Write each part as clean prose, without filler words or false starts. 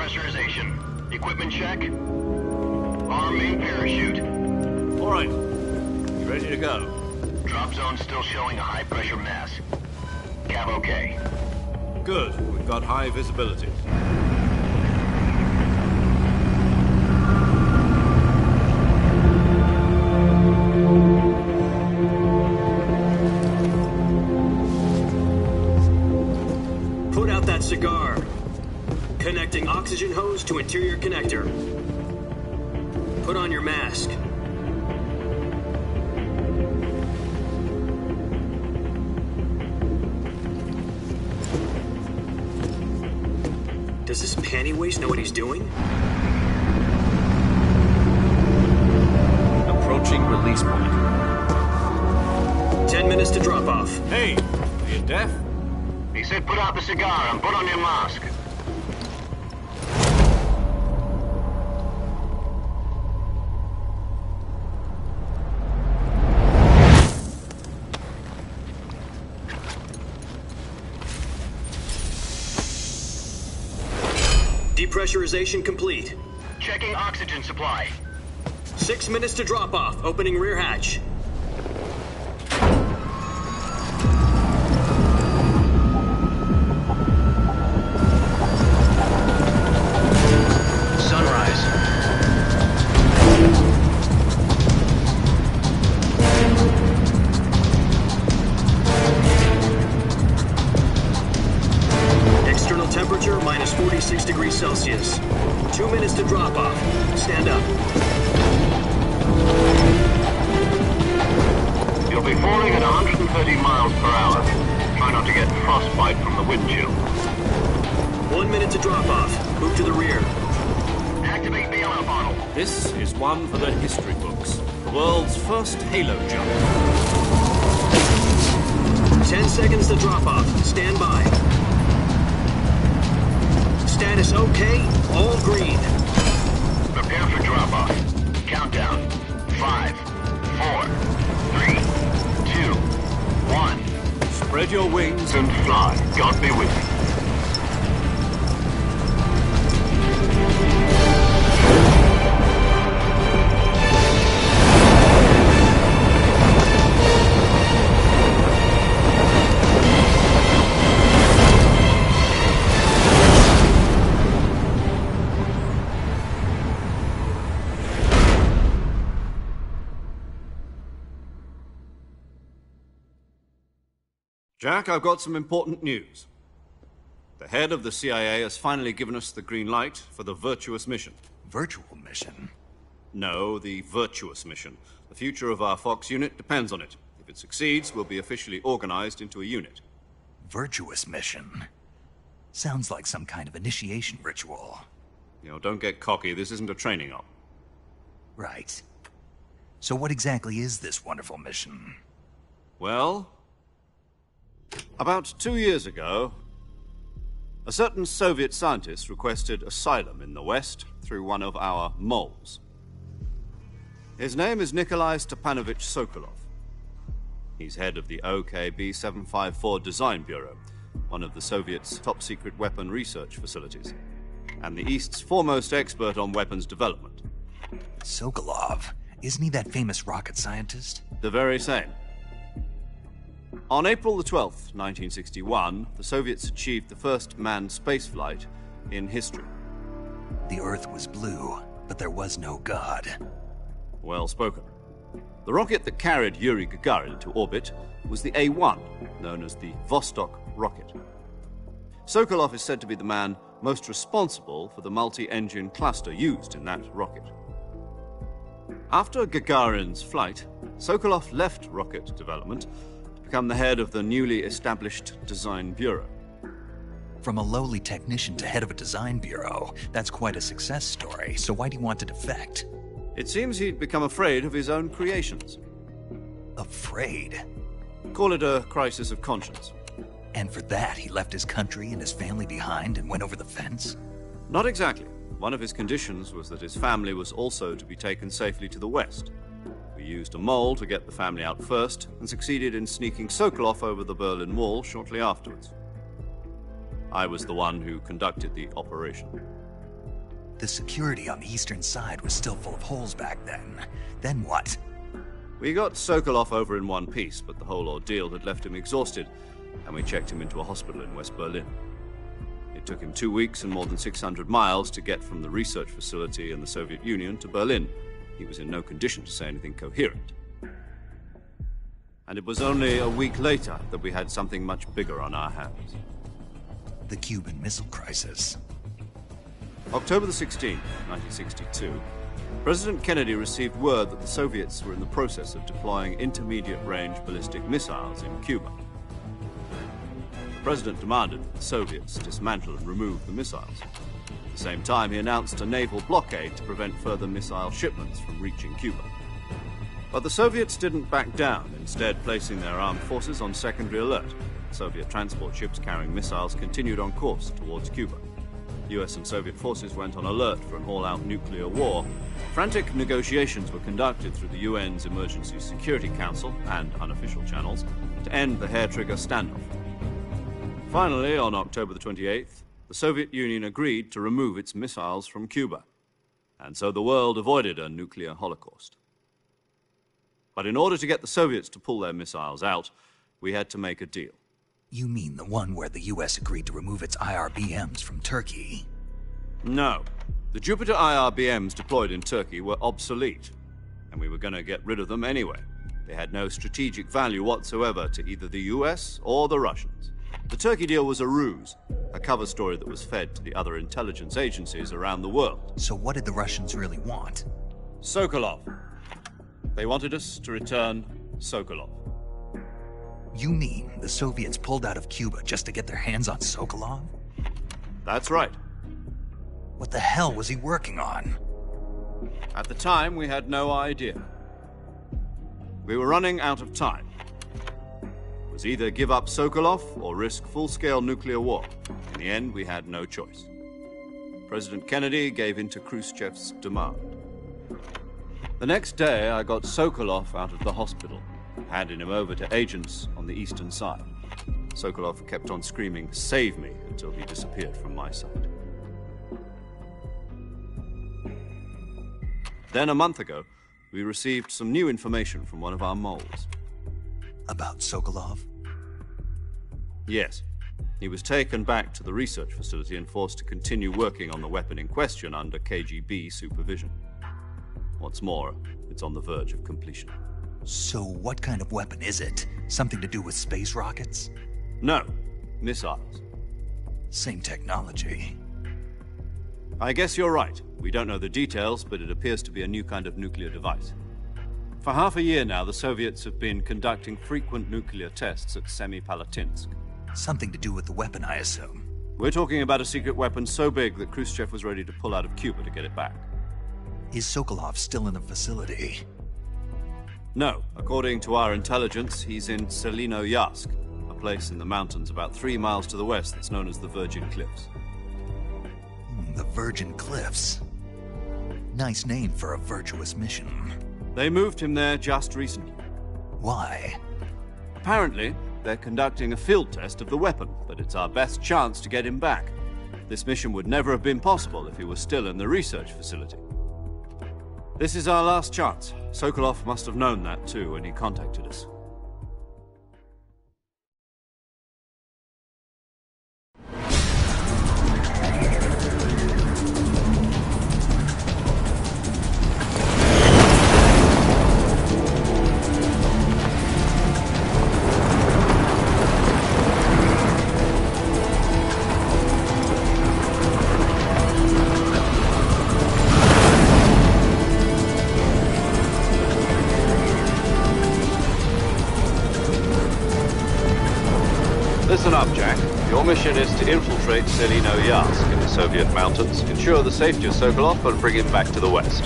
Depressurization. Equipment check. Arm main parachute. All right. You ready to go? Drop zone still showing a high pressure mass. Cav okay. Good. We've got high visibility. Put out that cigar. Connecting oxygen hose to interior connector. Put on your mask. Does this panty waste know what he's doing? Approaching release point. 10 minutes to drop off. Hey, are you deaf? He said put out the cigar and put on your mask. Depressurization complete. Checking oxygen supply. 6 minutes to drop off. Opening rear hatch. Sunrise. External temperature minus 46 degrees Celsius. 2 minutes to drop off. Stand up. You'll be falling at 130 miles per hour. Try not to get frostbite from the wind chill. 1 minute to drop off. Move to the rear. Activate the yellow bottle. This is one for the history books. The world's first halo jump. 10 seconds to drop off. Stand by. Status okay. All green. Prepare for drop-off. Countdown. 5, 4, 3, 2, 1. Spread your wings And fly. God be with you. Jack, I've got some important news. The head of the CIA has finally given us the green light for the virtuous mission. Virtual mission? No, the virtuous mission. The future of our Fox unit depends on it. If it succeeds, we'll be officially organized into a unit. Virtuous mission? Sounds like some kind of initiation ritual. You know, don't get cocky. This isn't a training op. Right. So what exactly is this wonderful mission? Well, about 2 years ago, a certain Soviet scientist requested asylum in the West through one of our moles. His name is Nikolai Stepanovich Sokolov. He's head of the OKB 754 Design Bureau, one of the Soviets' top-secret weapon research facilities, and the East's foremost expert on weapons development. Sokolov? Isn't he that famous rocket scientist? The very same. On April the 12th, 1961, the Soviets achieved the first manned spaceflight in history. The Earth was blue, but there was no God. Well spoken. The rocket that carried Yuri Gagarin to orbit was the A-1, known as the Vostok rocket. Sokolov is said to be the man most responsible for the multi-engine cluster used in that rocket. After Gagarin's flight, Sokolov left rocket development to become the head of the newly established Design Bureau. From a lowly technician to head of a design bureau, that's quite a success story, so why'd he want to defect? It seems he'd become afraid of his own creations. Afraid? Call it a crisis of conscience. And for that, he left his country and his family behind and went over the fence? Not exactly. One of his conditions was that his family was also to be taken safely to the West. We used a mole to get the family out first and succeeded in sneaking Sokolov over the Berlin Wall shortly afterwards. I was the one who conducted the operation. The security on the eastern side was still full of holes back then. Then what? We got Sokolov over in one piece, but the whole ordeal had left him exhausted, and we checked him into a hospital in West Berlin. It took him 2 weeks and more than 600 miles to get from the research facility in the Soviet Union to Berlin. He was in no condition to say anything coherent. And it was only a week later that we had something much bigger on our hands. The Cuban Missile Crisis. October the 16th, 1962, President Kennedy received word that the Soviets were in the process of deploying intermediate-range ballistic missiles in Cuba. The President demanded that the Soviets dismantle and remove the missiles. At the same time, he announced a naval blockade to prevent further missile shipments from reaching Cuba. But the Soviets didn't back down, instead placing their armed forces on secondary alert. Soviet transport ships carrying missiles continued on course towards Cuba. US and Soviet forces went on alert for an all-out nuclear war. Frantic negotiations were conducted through the UN's Emergency Security Council and unofficial channels to end the hair-trigger standoff. Finally, on October the 28th, the Soviet Union agreed to remove its missiles from Cuba, and so the world avoided a nuclear holocaust. But in order to get the Soviets to pull their missiles out, we had to make a deal. You mean the one where the US agreed to remove its IRBMs from Turkey? No. The Jupiter IRBMs deployed in Turkey were obsolete, and we were going to get rid of them anyway. They had no strategic value whatsoever to either the US or the Russians. The Turkey deal was a ruse, a cover story that was fed to the other intelligence agencies around the world. So what did the Russians really want? Sokolov. They wanted us to return Sokolov. You mean the Soviets pulled out of Cuba just to get their hands on Sokolov? That's right. What the hell was he working on? At the time, we had no idea. We were running out of time. It was either give up Sokolov or risk full-scale nuclear war. In the end, we had no choice. President Kennedy gave in to Khrushchev's demand. The next day, I got Sokolov out of the hospital, handing him over to agents on the eastern side. Sokolov kept on screaming, "Save me," until he disappeared from my sight. Then, a month ago, we received some new information from one of our moles. About Sokolov? Yes. He was taken back to the research facility and forced to continue working on the weapon in question under KGB supervision. What's more, it's on the verge of completion. So what kind of weapon is it? Something to do with space rockets? No, missiles. Same technology. I guess you're right. We don't know the details, but it appears to be a new kind of nuclear device. For half a year now, the Soviets have been conducting frequent nuclear tests at Semipalatinsk. Something to do with the weapon, I assume. We're talking about a secret weapon so big that Khrushchev was ready to pull out of Cuba to get it back. Is Sokolov still in the facility? No. According to our intelligence, he's in Selino-Yarsk, a place in the mountains about 3 miles to the west that's known as the Virgin Cliffs. The Virgin Cliffs. Nice name for a virtuous mission. They moved him there just recently. Why? Apparently, they're conducting a field test of the weapon, but it's our best chance to get him back. This mission would never have been possible if he was still in the research facility. This is our last chance. Sokolov must have known that too when he contacted us. Listen up, Jack. Your mission is to infiltrate Selino-Yarsk in the Soviet mountains, ensure the safety of Sokolov, and bring him back to the west.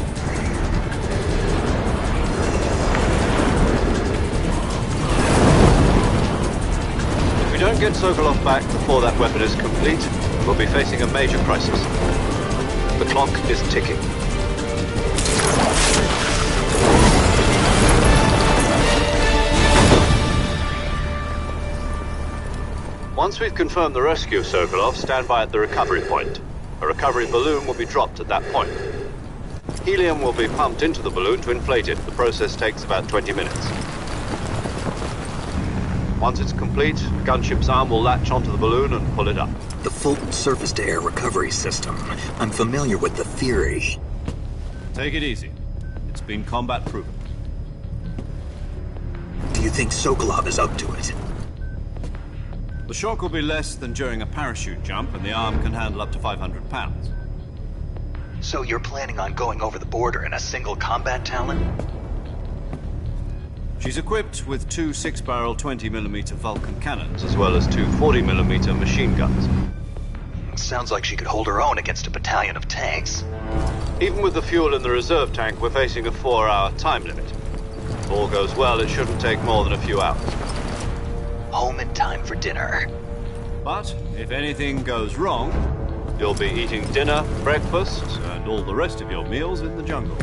If we don't get Sokolov back before that weapon is complete, we'll be facing a major crisis. The clock is ticking. Once we've confirmed the rescue of Sokolov, stand by at the recovery point. A recovery balloon will be dropped at that point. Helium will be pumped into the balloon to inflate it. The process takes about 20 minutes. Once it's complete, the gunship's arm will latch onto the balloon and pull it up. The Fulton surface-to-air recovery system. I'm familiar with the theory. Take it easy. It's been combat-proven. Do you think Sokolov is up to it? The shock will be less than during a parachute jump, and the arm can handle up to 500 pounds. So you're planning on going over the border in a single combat Talon? She's equipped with two 6-barrel 20mm Vulcan cannons, as well as two 40mm machine guns. Sounds like she could hold her own against a battalion of tanks. Even with the fuel in the reserve tank, we're facing a 4-hour time limit. If all goes well, it shouldn't take more than a few hours. Home in time for dinner. But if anything goes wrong, you'll be eating dinner, breakfast, and all the rest of your meals in the jungle.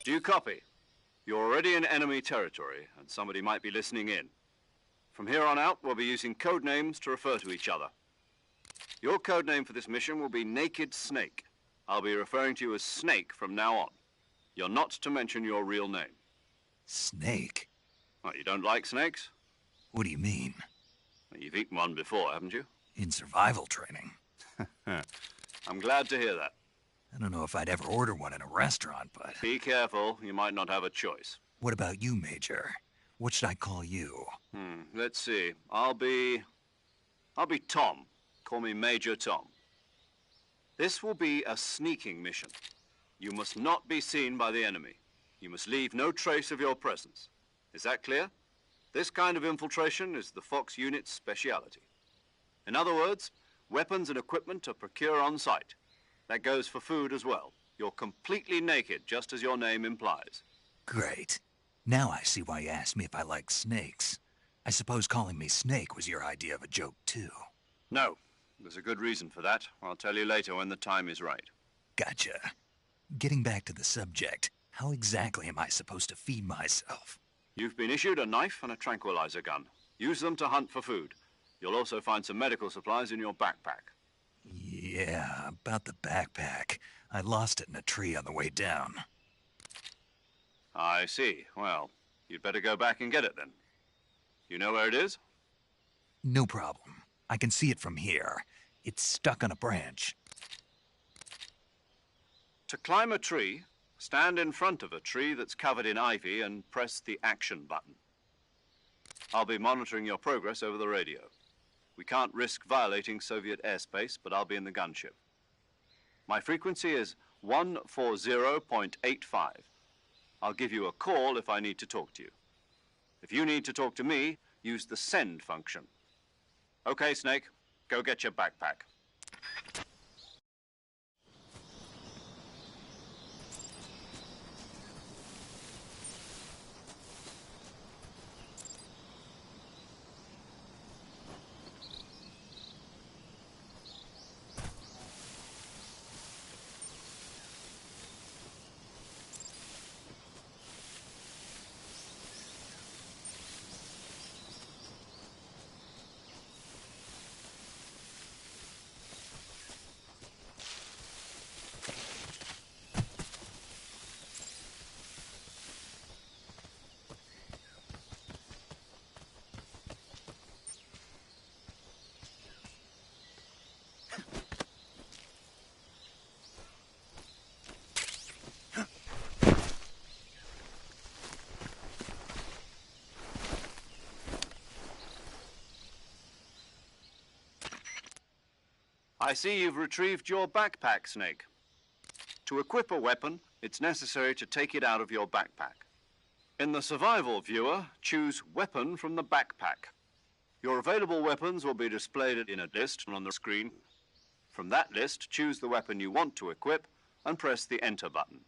Do you copy? You're already in enemy territory, and somebody might be listening in. From here on out, we'll be using code names to refer to each other. Your code name for this mission will be Naked Snake. I'll be referring to you as Snake from now on. You're not to mention your real name. Snake? What, you don't like snakes? What do you mean? Well, you've eaten one before, haven't you? In survival training. I'm glad to hear that. I don't know if I'd ever order one in a restaurant, but... Be careful, you might not have a choice. What about you, Major? What should I call you? Let's see. I'll be Tom. Call me Major Tom. This will be a sneaking mission. You must not be seen by the enemy. You must leave no trace of your presence. Is that clear? This kind of infiltration is the Fox unit's speciality. In other words, weapons and equipment are procured on site. That goes for food as well. You're completely naked, just as your name implies. Great. Now I see why you asked me if I like snakes. I suppose calling me Snake was your idea of a joke, too. No. There's a good reason for that. I'll tell you later when the time is right. Gotcha. Getting back to the subject, how exactly am I supposed to feed myself? You've been issued a knife and a tranquilizer gun. Use them to hunt for food. You'll also find some medical supplies in your backpack. Yeah, about the backpack. I lost it in a tree on the way down. I see. Well, you'd better go back and get it then. You know where it is? No problem. I can see it from here. It's stuck on a branch. To climb a tree, stand in front of a tree that's covered in ivy and press the action button. I'll be monitoring your progress over the radio. We can't risk violating Soviet airspace, but I'll be in the gunship. My frequency is 140.85. I'll give you a call if I need to talk to you. If you need to talk to me, use the send function. Okay, Snake, go get your backpack. I see you've retrieved your backpack, Snake. To equip a weapon, it's necessary to take it out of your backpack. In the survival viewer, choose Weapon from the backpack. Your available weapons will be displayed in a list on the screen. From that list, choose the weapon you want to equip and press the Enter button.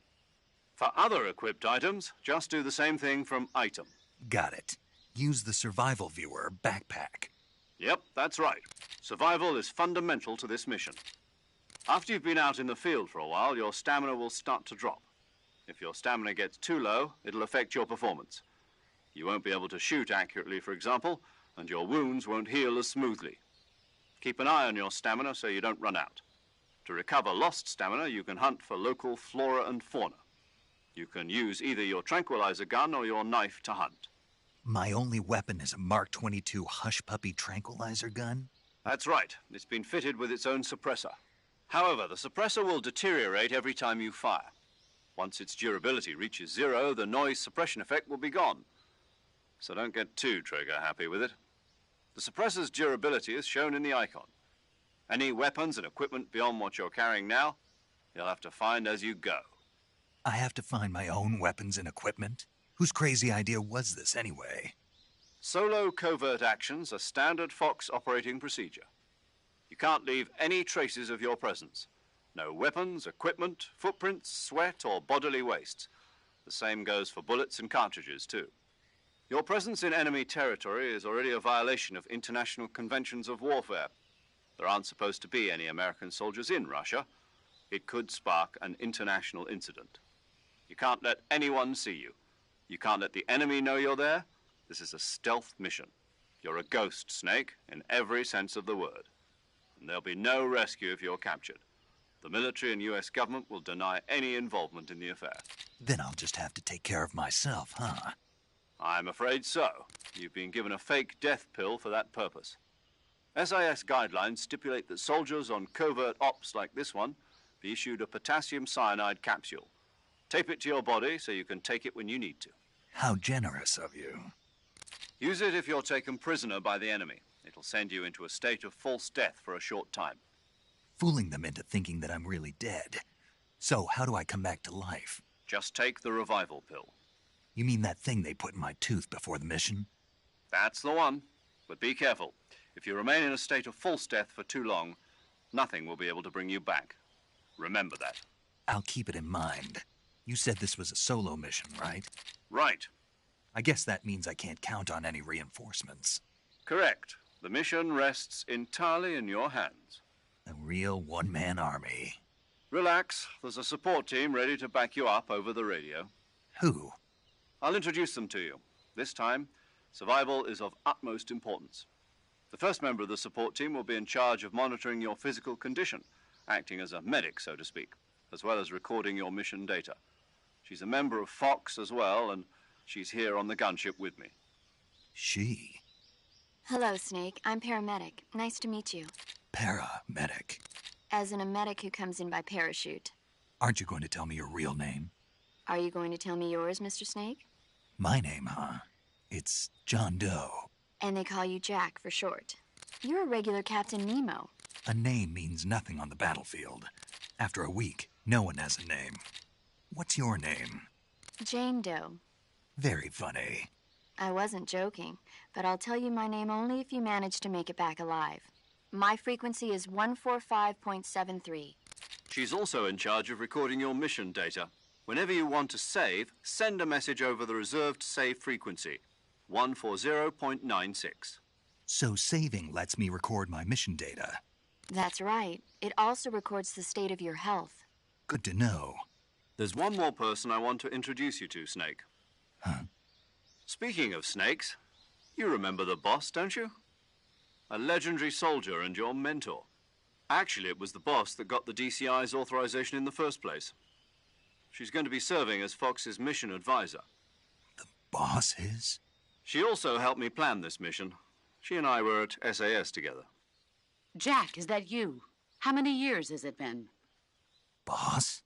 For other equipped items, just do the same thing from Item. Got it. Use the survival viewer backpack. Yep, that's right. Survival is fundamental to this mission. After you've been out in the field for a while, your stamina will start to drop. If your stamina gets too low, it'll affect your performance. You won't be able to shoot accurately, for example, and your wounds won't heal as smoothly. Keep an eye on your stamina so you don't run out. To recover lost stamina, you can hunt for local flora and fauna. You can use either your tranquilizer gun or your knife to hunt. My only weapon is a Mark 22 Hush Puppy tranquilizer gun? That's right. It's been fitted with its own suppressor. However, the suppressor will deteriorate every time you fire. Once its durability reaches 0, the noise suppression effect will be gone. So don't get too trigger happy with it. The suppressor's durability is shown in the icon. Any weapons and equipment beyond what you're carrying now, you'll have to find as you go. I have to find my own weapons and equipment? Whose crazy idea was this anyway? Solo covert actions are standard Fox operating procedure. You can't leave any traces of your presence. No weapons, equipment, footprints, sweat, or bodily waste. The same goes for bullets and cartridges, too. Your presence in enemy territory is already a violation of international conventions of warfare. There aren't supposed to be any American soldiers in Russia. It could spark an international incident. You can't let anyone see you. You can't let the enemy know you're there. This is a stealth mission. You're a ghost, Snake, in every sense of the word. And there'll be no rescue if you're captured. The military and U.S. government will deny any involvement in the affair. Then I'll just have to take care of myself, huh? I'm afraid so. You've been given a fake death pill for that purpose. SIS guidelines stipulate that soldiers on covert ops like this one be issued a potassium cyanide capsule. Tape it to your body so you can take it when you need to. How generous of you. Use it if you're taken prisoner by the enemy. It'll send you into a state of false death for a short time. Fooling them into thinking that I'm really dead. So, how do I come back to life? Just take the revival pill. You mean that thing they put in my tooth before the mission? That's the one. But be careful. If you remain in a state of false death for too long, nothing will be able to bring you back. Remember that. I'll keep it in mind. You said this was a solo mission, right? Right. I guess that means I can't count on any reinforcements. Correct. The mission rests entirely in your hands. A real one-man army. Relax. There's a support team ready to back you up over the radio. Who? I'll introduce them to you. This time, survival is of utmost importance. The first member of the support team will be in charge of monitoring your physical condition, acting as a medic, so to speak, as well as recording your mission data. She's a member of Fox as well, and she's here on the gunship with me. She? Hello, Snake. I'm paramedic. Nice to meet you. Paramedic. As in a medic who comes in by parachute. Aren't you going to tell me your real name? Are you going to tell me yours, Mr. Snake? My name, huh? It's John Doe. And they call you Jack for short. You're a regular Captain Nemo. A name means nothing on the battlefield. After a week, no one has a name. What's your name? Jane Doe. Very funny. I wasn't joking, but I'll tell you my name only if you manage to make it back alive. My frequency is 145.73. She's also in charge of recording your mission data. Whenever you want to save, send a message over the reserved save frequency, 140.96. So saving lets me record my mission data. That's right. It also records the state of your health. Good to know. There's one more person I want to introduce you to, Snake. Huh? Speaking of snakes, you remember the boss, don't you? A legendary soldier and your mentor. Actually, it was the boss that got the DCI's authorization in the first place. She's going to be serving as Fox's mission advisor. The boss is? She also helped me plan this mission. She and I were at SAS together. Jack, is that you? How many years has it been? Boss?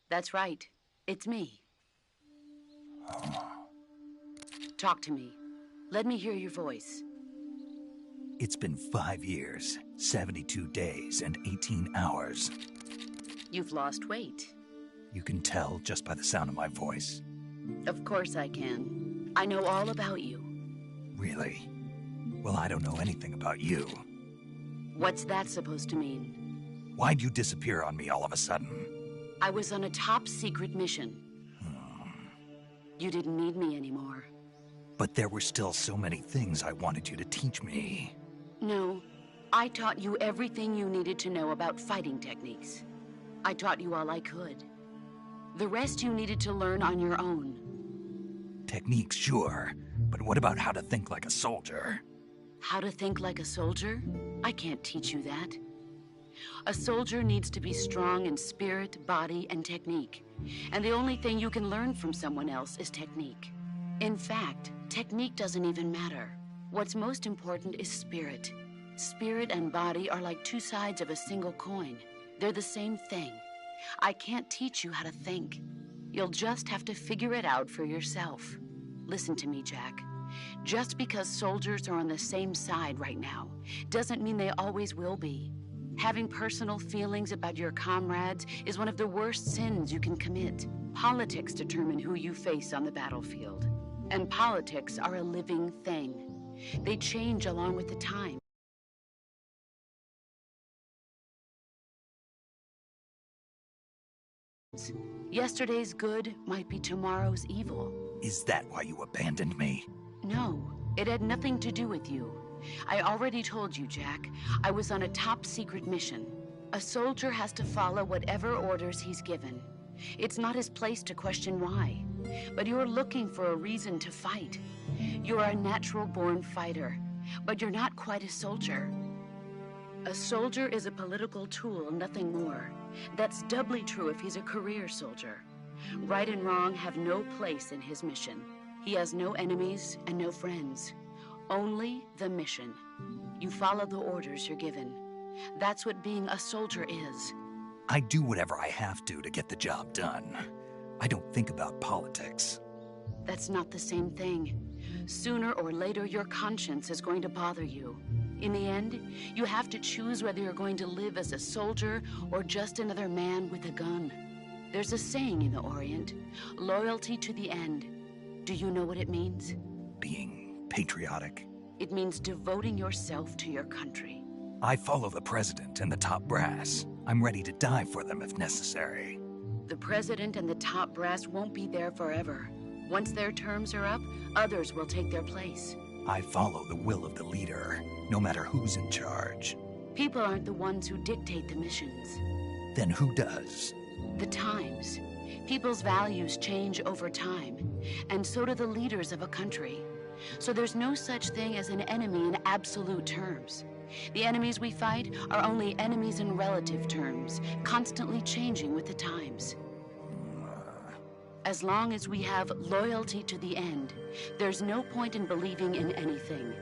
That's right. It's me. Talk to me. Let me hear your voice. It's been 5 years, 72 days, and 18 hours. You've lost weight. You can tell just by the sound of my voice. Of course I can. I know all about you. Really? Well, I don't know anything about you. What's that supposed to mean? Why'd you disappear on me all of a sudden? I was on a top-secret mission. You didn't need me anymore. But there were still so many things I wanted you to teach me. No, I taught you everything you needed to know about fighting techniques. I taught you all I could. The rest you needed to learn on your own. Techniques, sure. But what about how to think like a soldier? How to think like a soldier? I can't teach you that. A soldier needs to be strong in spirit, body, and technique. And the only thing you can learn from someone else is technique. In fact, technique doesn't even matter. What's most important is spirit. Spirit and body are like two sides of a single coin. They're the same thing. I can't teach you how to think. You'll just have to figure it out for yourself. Listen to me, Jack. Just because soldiers are on the same side right now doesn't mean they always will be. Having personal feelings about your comrades is one of the worst sins you can commit. Politics determine who you face on the battlefield. And politics are a living thing. They change along with the time. Yesterday's good might be tomorrow's evil. Is that why you abandoned me? No, it had nothing to do with you. I already told you, Jack. I was on a top-secret mission. A soldier has to follow whatever orders he's given. It's not his place to question why. But you're looking for a reason to fight. You're a natural-born fighter, but you're not quite a soldier. A soldier is a political tool, nothing more. That's doubly true if he's a career soldier. Right and wrong have no place in his mission. He has no enemies and no friends. Only the mission. You follow the orders you're given. That's what being a soldier is. I do whatever I have to get the job done. I don't think about politics. That's not the same thing. Sooner or later, your conscience is going to bother you. In the end, you have to choose whether you're going to live as a soldier or just another man with a gun. There's a saying in the Orient, loyalty to the end. Do you know what it means? Being patriotic. It means devoting yourself to your country. I follow the president and the top brass. I'm ready to die for them if necessary. The president and the top brass won't be there forever. Once their terms are up, others will take their place. I follow the will of the leader, no matter who's in charge. People aren't the ones who dictate the missions. Then who does? The times. People's values change over time, and so do the leaders of a country. So there's no such thing as an enemy in absolute terms. The enemies we fight are only enemies in relative terms, constantly changing with the times. As long as we have loyalty to the end, there's no point in believing in anything,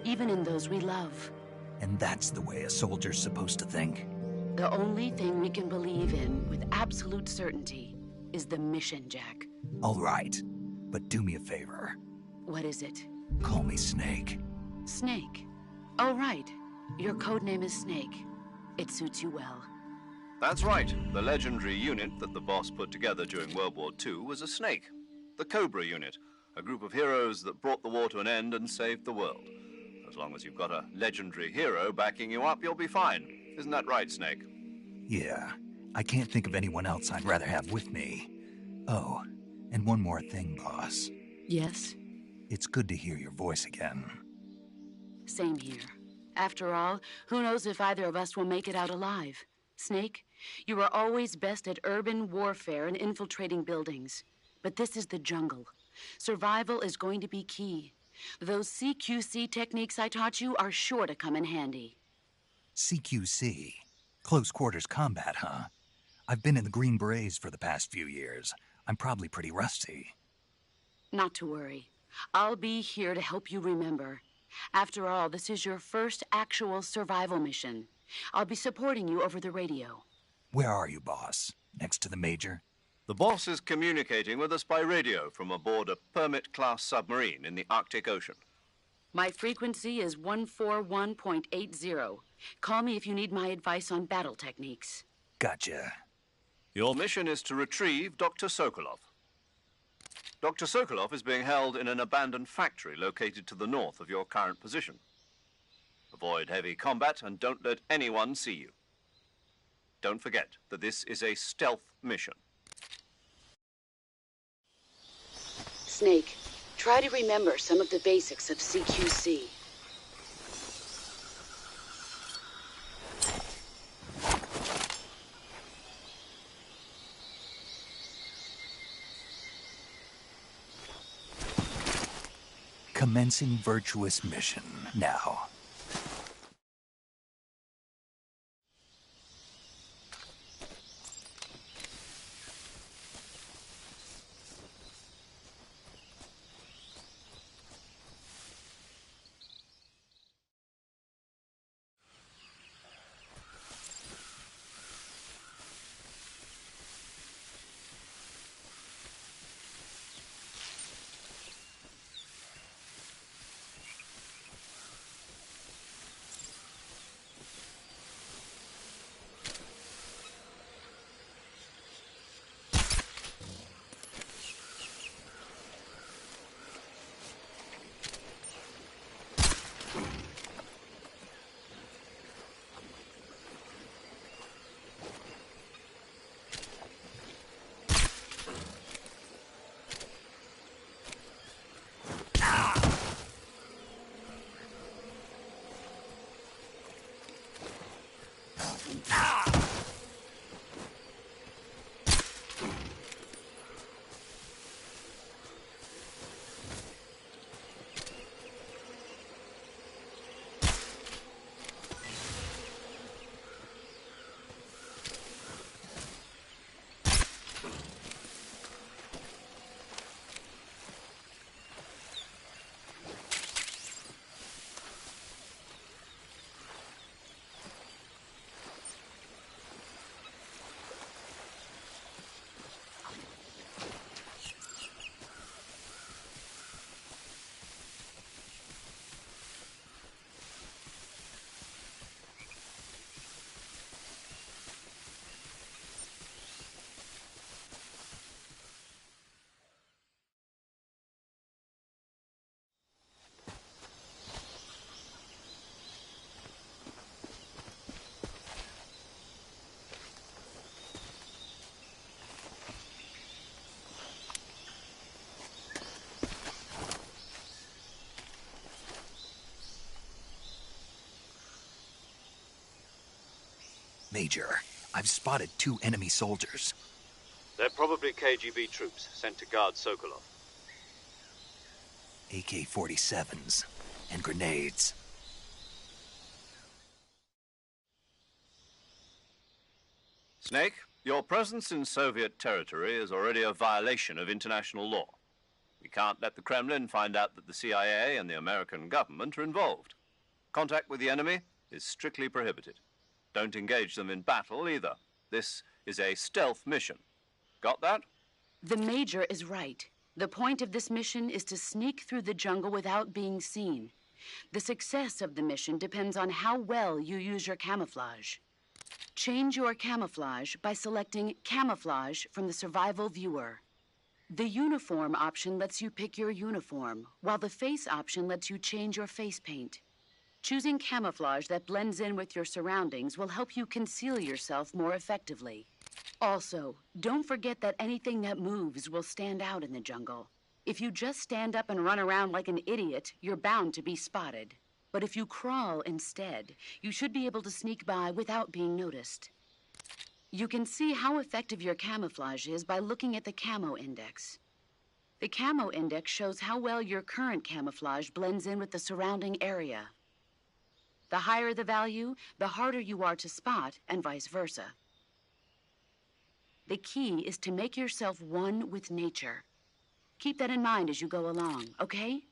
even in those we love. And that's the way a soldier's supposed to think? The only thing we can believe in with absolute certainty is the mission, Jack. All right, but do me a favor. What is it? Call me Snake. Snake? Oh, right. Your codename is Snake. It suits you well. That's right. The legendary unit that the boss put together during World War II was a snake. The Cobra unit, a group of heroes that brought the war to an end and saved the world. As long as you've got a legendary hero backing you up, you'll be fine. Isn't that right, Snake? Yeah. I can't think of anyone else I'd rather have with me. Oh, and one more thing, boss. Yes? It's good to hear your voice again. Same here. After all, who knows if either of us will make it out alive? Snake, you are always best at urban warfare and infiltrating buildings. But this is the jungle. Survival is going to be key. Those CQC techniques I taught you are sure to come in handy. CQC? Close quarters combat, huh? I've been in the Green Berets for the past few years. I'm probably pretty rusty. Not to worry. I'll be here to help you remember. After all, this is your first actual survival mission. I'll be supporting you over the radio. Where are you, boss? Next to the Major? The boss is communicating with us by radio from aboard a Permit-class submarine in the Arctic Ocean. My frequency is 141.80. Call me if you need my advice on battle techniques. Gotcha. Your mission is to retrieve Dr. Sokolov. Dr. Sokolov is being held in an abandoned factory located to the north of your current position. Avoid heavy combat and don't let anyone see you. Don't forget that this is a stealth mission. Snake, try to remember some of the basics of CQC. Commencing virtuous mission now. Major, I've spotted 2 enemy soldiers. They're probably KGB troops sent to guard Sokolov. AK-47s and grenades. Snake, your presence in Soviet territory is already a violation of international law. We can't let the Kremlin find out that the CIA and the American government are involved. Contact with the enemy is strictly prohibited. Don't engage them in battle either. This is a stealth mission. Got that? The Major is right. The point of this mission is to sneak through the jungle without being seen. The success of the mission depends on how well you use your camouflage. Change your camouflage by selecting Camouflage from the Survival Viewer. The Uniform option lets you pick your uniform, while the Face option lets you change your face paint. Choosing camouflage that blends in with your surroundings will help you conceal yourself more effectively. Also, don't forget that anything that moves will stand out in the jungle. If you just stand up and run around like an idiot, you're bound to be spotted. But if you crawl instead, you should be able to sneak by without being noticed. You can see how effective your camouflage is by looking at the Camo Index. The Camo Index shows how well your current camouflage blends in with the surrounding area. The higher the value, the harder you are to spot, and vice versa. The key is to make yourself one with nature. Keep that in mind as you go along, okay?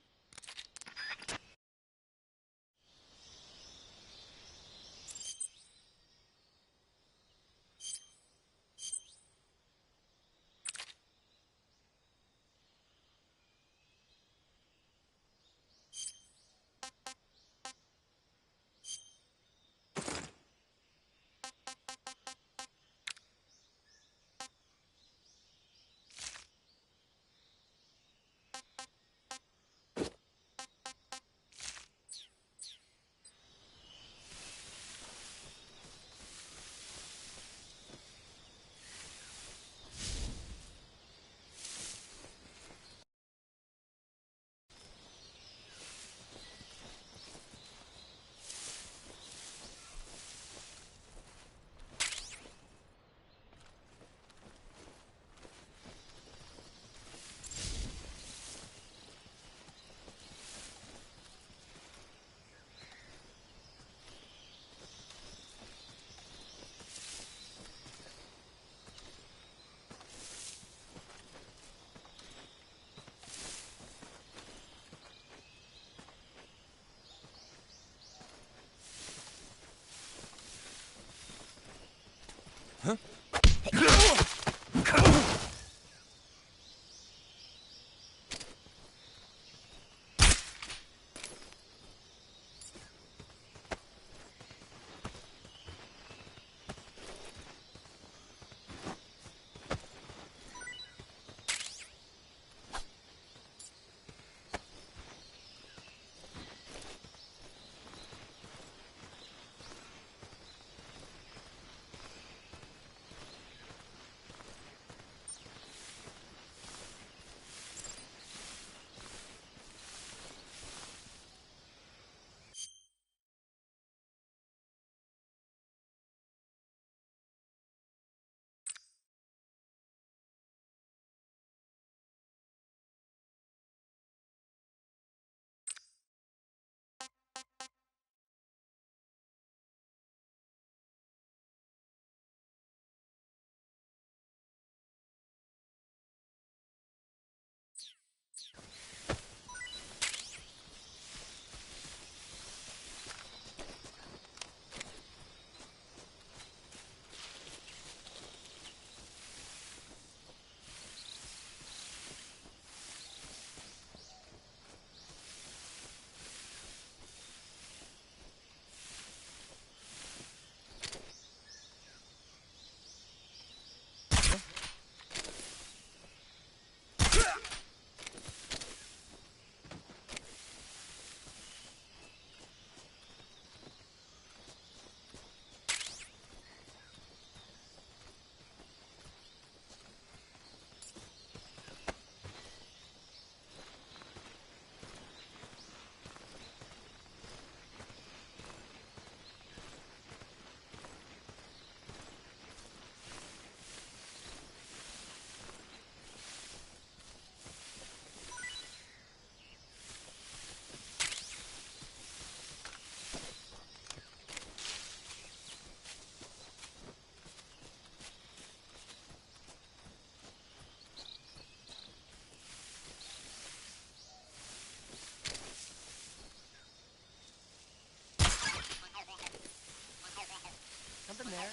Something there.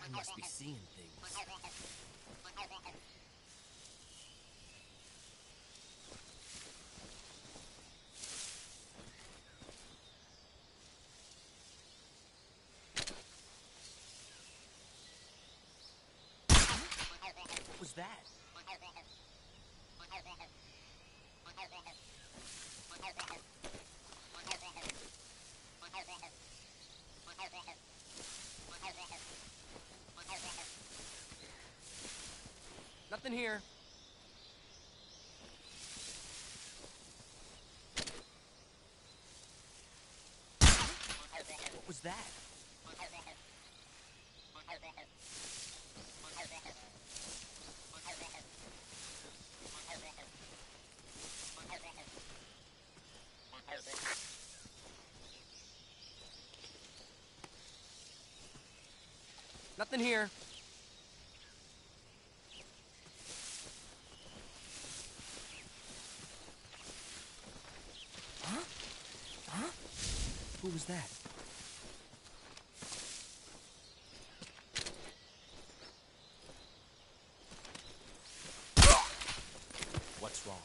I must be seeing things. What was that? Nothing here. What was that? Nothing here. Huh? Huh? Who was that? What's wrong?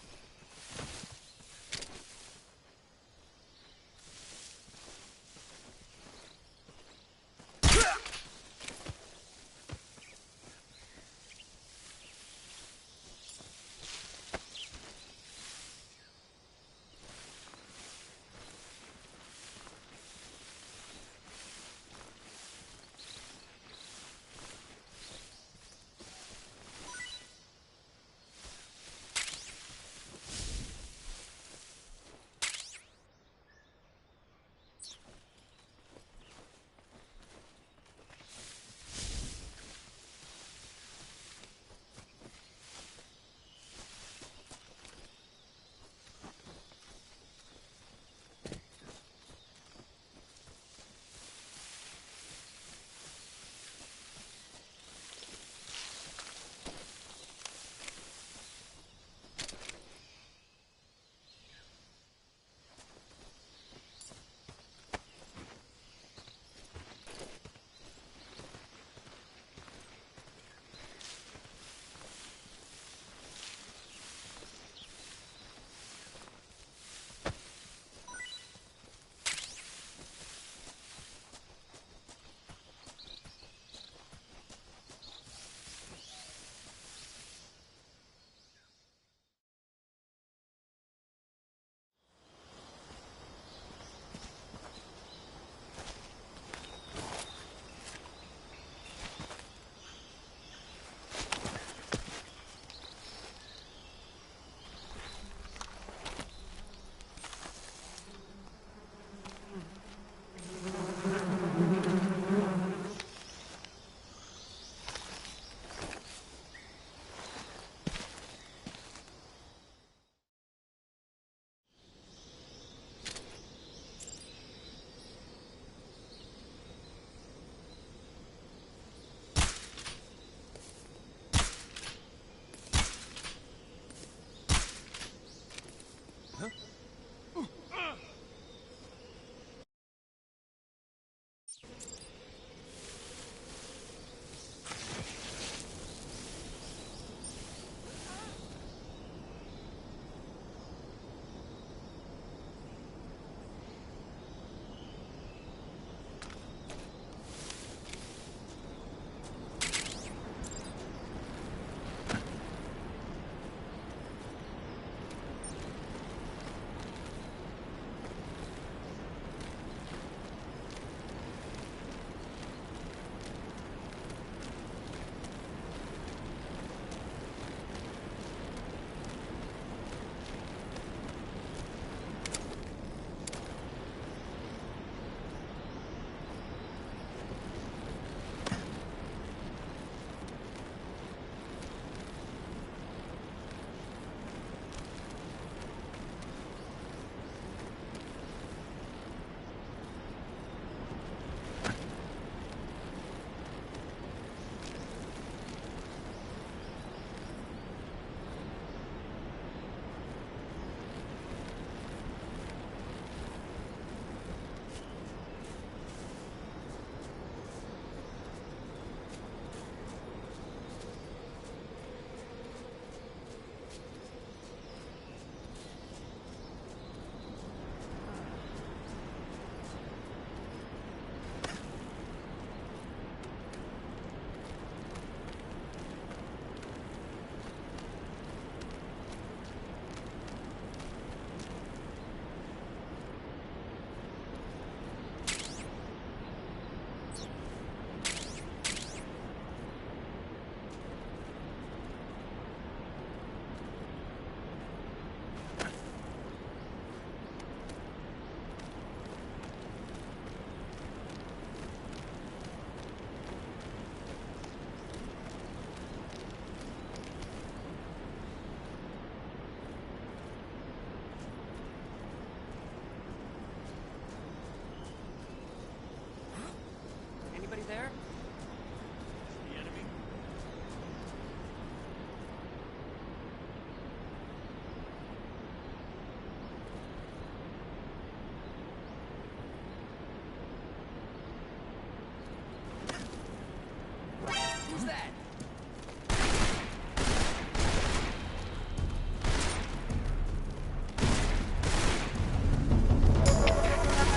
that?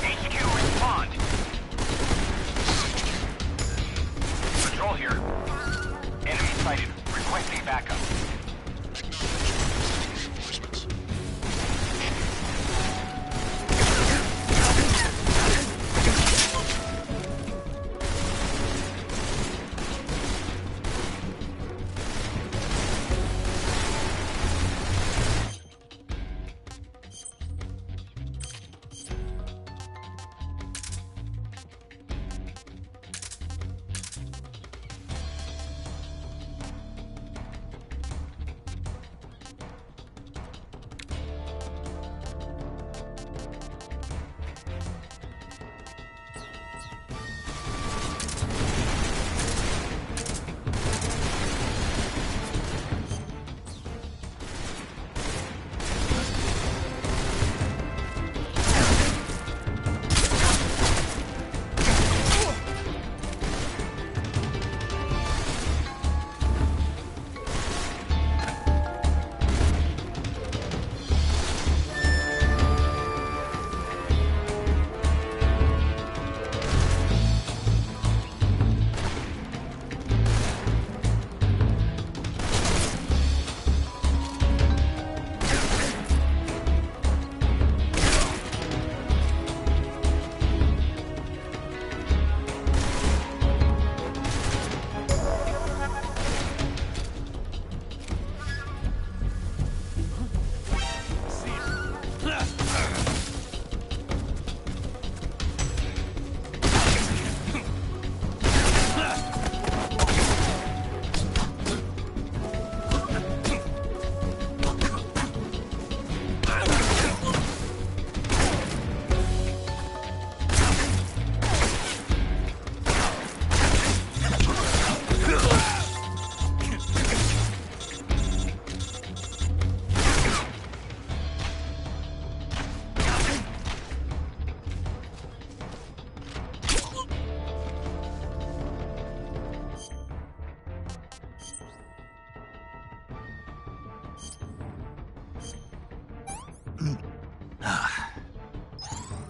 HQ, respond. Patrol here. Enemy sighted. Requesting backup.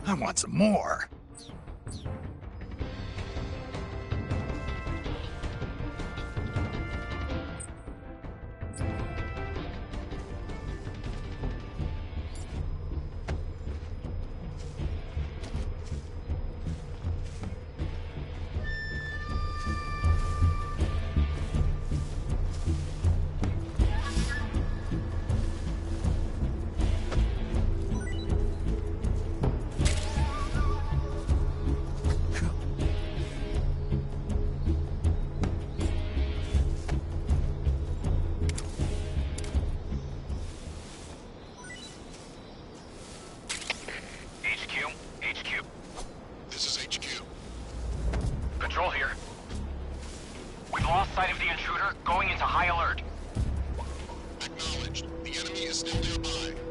I want some more. Patrol here. We've lost sight of the intruder, going into high alert. Acknowledged. The enemy is still nearby.